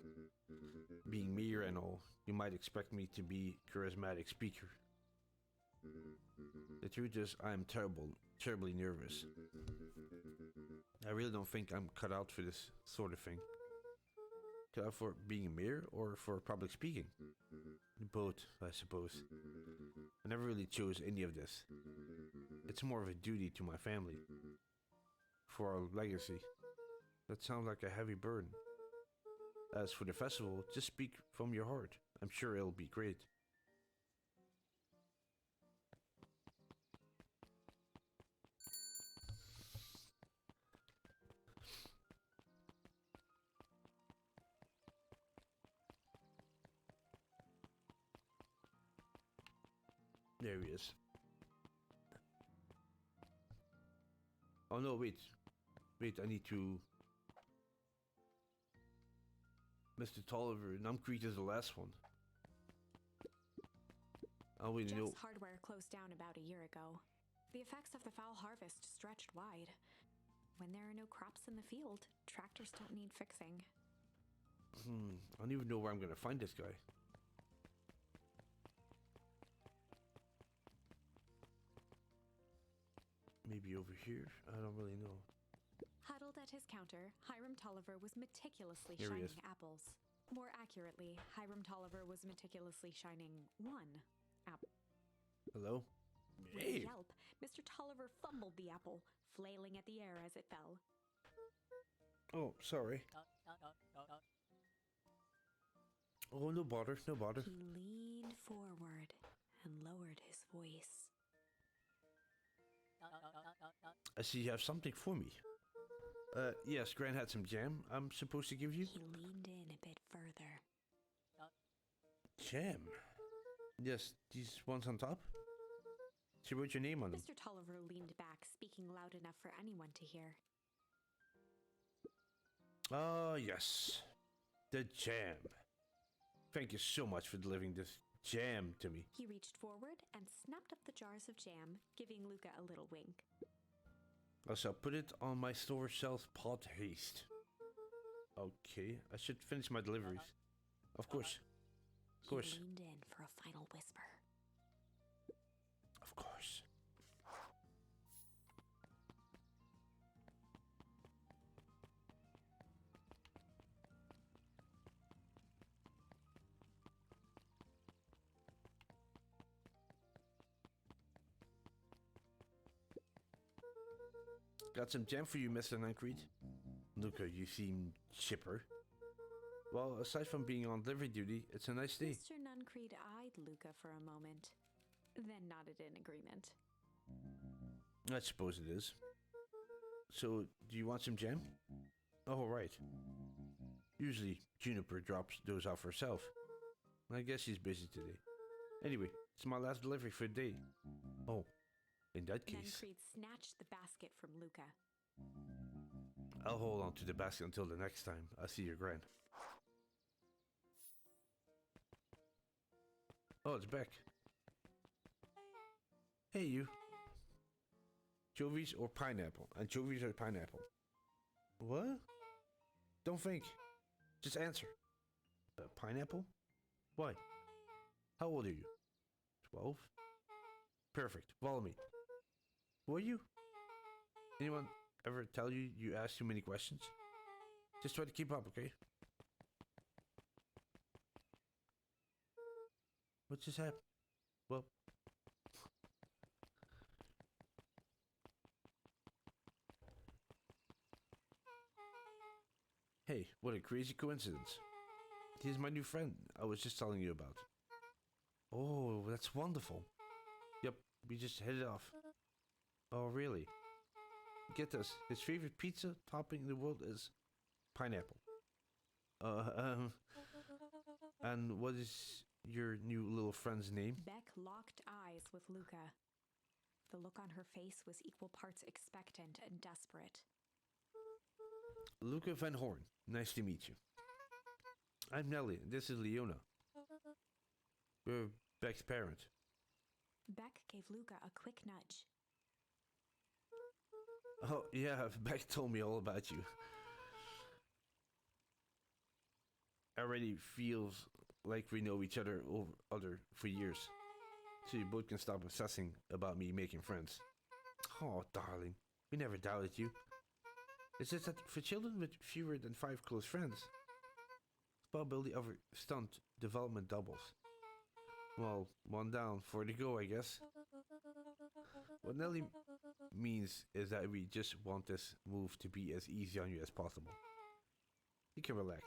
Being mayor and all, you might expect me to be a charismatic speaker. The truth is, I am terribly nervous. I really don't think I'm cut out for this sort of thing. Cut out for being a mayor or for public speaking? Both, I suppose. I never really chose any of this. It's more of a duty to my family. For our legacy. That sounds like a heavy burden. As for the festival, just speak from your heart. I'm sure it'll be great. There he is. Oh no, wait. Wait, I need to... Mr. Tolliver, Numcrete is the last one. I already know. Jeff's hardware closed down about a year ago. The effects of the foul harvest stretched wide. When there are no crops in the field, tractors don't need fixing. I don't even know where I'm gonna find this guy. Maybe over here? I don't really know. at his counter, Hiram Tolliver was meticulously Here he shining is. apples. More accurately, Hiram Tolliver was meticulously shining one apple. Hello? With Hey! a yelp, Mr. Tolliver fumbled the apple, flailing at the air as it fell. Oh, sorry. Oh, no bother, no bother. He leaned forward and lowered his voice. I see you have something for me. Yes, Gran had some jam I'm supposed to give you. He leaned in a bit further. Jam? Yes, these ones on top? She wrote your name on them. Mr. Tolliver leaned back, speaking loud enough for anyone to hear. Ah, yes. The jam. Thank you so much for delivering this jam to me. He reached forward and snapped up the jars of jam, giving Luca a little wink. I shall put it on my store shelf pot haste. Okay, I should finish my deliveries. Of course. Of course. He leaned in for a final whisper. Of course. Got some jam for you, Mr. Nancreed. Luca, you seem chipper. Well, aside from being on delivery duty, it's a nice day. Mr. Nuncreed eyed Luca for a moment, then nodded in agreement. I suppose it is. So, do you want some jam? Oh, right. Usually, Juniper drops those off herself. I guess she's busy today. Anyway, it's my last delivery for the day. Oh, in that case, Nuncreed snatched the basket from Luca. I'll hold on to the basket until the next time I see your Gran. Oh, it's Beck. Hey, you. Anchovies or pineapple? Anchovies or pineapple? What? Don't think. Just answer. Pineapple? Why? How old are you? 12? Perfect. Follow me. Who are you? Anyone ever tell you you ask too many questions? Just try to keep up, okay? What just happened? Well, hey, what a crazy coincidence. He's my new friend I was just telling you about. Oh, that's wonderful. Yep, we just headed off. Oh, really? Get this, his favorite pizza topping in the world is pineapple. And what is your new little friend's name? Beck locked eyes with Luca. The look on her face was equal parts expectant and desperate. Luca Van Horn. Nice to meet you. I'm Nellie, and this is Leona. We're Beck's parent. Beck gave Luca a quick nudge. Oh, yeah, Beck told me all about you. Already feels like we know each other for years. So you both can stop obsessing about me making friends. Oh, darling, we never doubted you. It's just that for children with fewer than 5 close friends, the probability of a stunt development doubles. Well, 1 down, 4 to go, I guess. What Nelly means is that we just want this move to be as easy on you as possible. You can relax.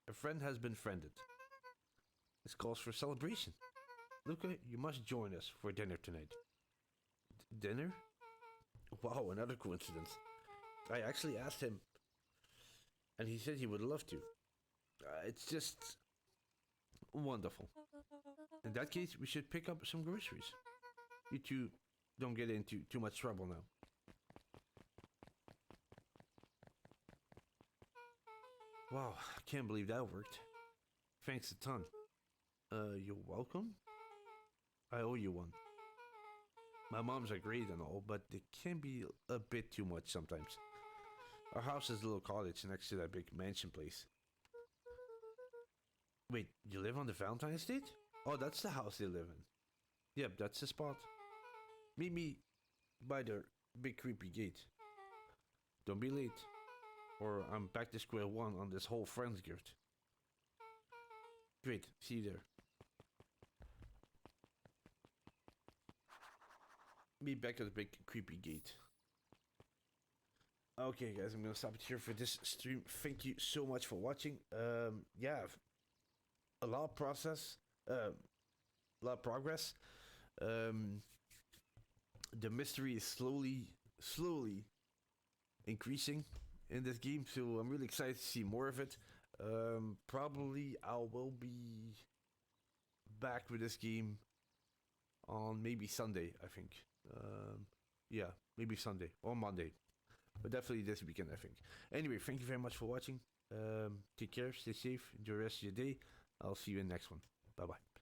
A friend has been friended. This calls for celebration. Luca, you must join us for dinner tonight. Dinner? Wow, another coincidence. I actually asked him, and he said he would love to. It's just wonderful. In that case, we should pick up some groceries. You two don't get into too much trouble now. Wow, I can't believe that worked. Thanks a ton. You're welcome? I owe you one. My moms are great and all, but they can be a bit too much sometimes. Our house is a little cottage next to that big mansion place. Wait, you live on the Valentine Estate? Oh, that's the house they live in. Yep, that's the spot. Meet me by the big creepy gate. Don't be late. or I'm back to square one on this whole friends gift. Great, see you there. Be back at the big creepy gate. Okay, guys, I'm gonna stop it here for this stream. Thank you so much for watching. Yeah, a lot of process, a lot of progress. The mystery is slowly increasing in this game, so I'm really excited to see more of it. Probably I will be back with this game on maybe Sunday, I think. Yeah, maybe Sunday or Monday, but definitely this weekend, I think. Anyway, thank you very much for watching. Take care, stay safe, enjoy the rest of your day. I'll see you in the next one. Bye bye.